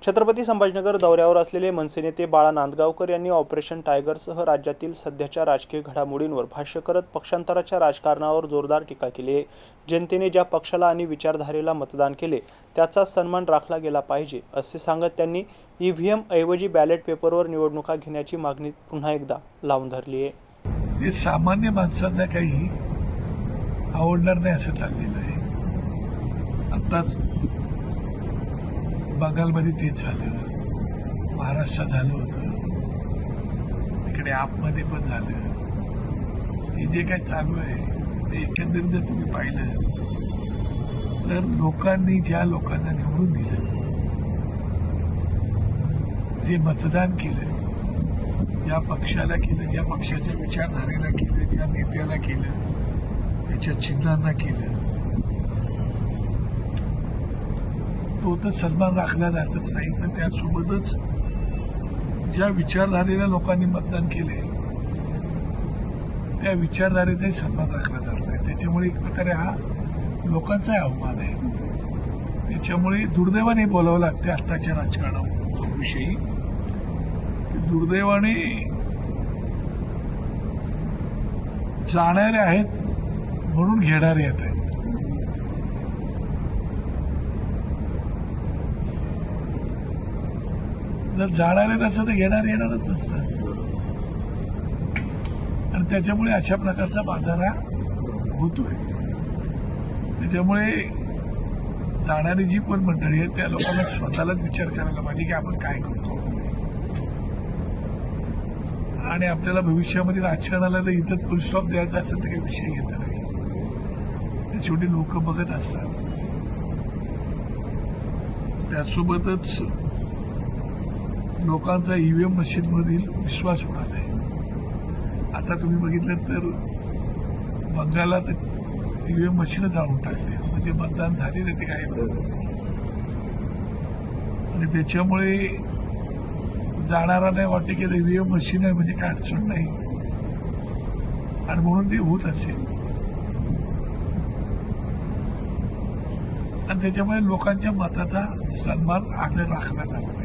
छत्रपती संभाजीनगर दौऱ्यावर असलेले मनसे नेते बाळा नांदगावकर यांनी ऑपरेशन टायगरसह राज्यातील सध्याच्या राजकीय घडामोडींवर भाष्य करत पक्षांतराच्या राजकारणावर जोरदार टीका केली आहे। जनतेने ज्या पक्षाला आणि विचारधारेला मतदान केले त्याचा सन्मान राखला गेला पाहिजे असे सांगत त्यांनी ईव्हीएम ऐवजी बॅलेट पेपरवर निवडणुका घेण्याची मागणी पुन्हा एकदा लावून धरली आहे। हे सामान्य माणसांना काही आवडणार नाही असं चाललेलं आहे। आताच बंगालमध्ये तेच झालं, महाराष्ट्रात झालं होतं, इकडे आपमध्ये पण झालं। हे जे काय चालू आहे ते एकंदरीत जर तुम्ही पाहिलं तर लोकांनी ज्या लोकांना निवडून दिलं, जे मतदान केलं, ज्या पक्षाला केलं, ज्या पक्षाच्या विचारधारेला केलं, ज्या नेत्याला केलं, त्याच्या चिन्हांना केलं, तो तर सन्मान राखला जातच नाही। तर त्यासोबतच ज्या विचारधारेला लोकांनी मतदान केले त्या विचारधारेचाही सन्मान राखला जात नाही। त्याच्यामुळे एक प्रकारे हा लोकांचा अवमान आहे। त्याच्यामुळे दुर्दैवाने बोलावं लागते आत्ताच्या राजकारणाविषयी। दुर्दैवाने जाणारे आहेत म्हणून घेणारे येत आहेत। जर जाणारे नसतं तर घेणारे येणारच नसतं आणि त्याच्यामुळे अशा प्रकारचा बाजार हा होतोय। त्याच्यामुळे जाणारी जी पण मंडळी आहे त्या लोकांना स्वतःलाच विचार करायला पाहिजे की आपण काय करतो आणि आपल्याला भविष्यामध्ये राजकारणाला जर इथं फुल स्टॉप द्यायचा असेल तर काही विषय येत नाही। शेवटी लोक बघत असतात। त्यासोबतच लोकांचा ईव्हीएम मशीनमधील विश्वास उडाला आहे। आता तुम्ही बघितलं तर बंगालात ईव्हीएम मशीनच जाळून टाकले, म्हणजे मतदान झालेलं ते काय आणि त्याच्यामुळे जाणारा नाही वाटते की ईव्हीएम मशीन आहे म्हणजे काय अडचण नाही आणि म्हणून ते होत असेल आणि त्याच्यामुळे लोकांच्या मताचा सन्मान राखला जातो।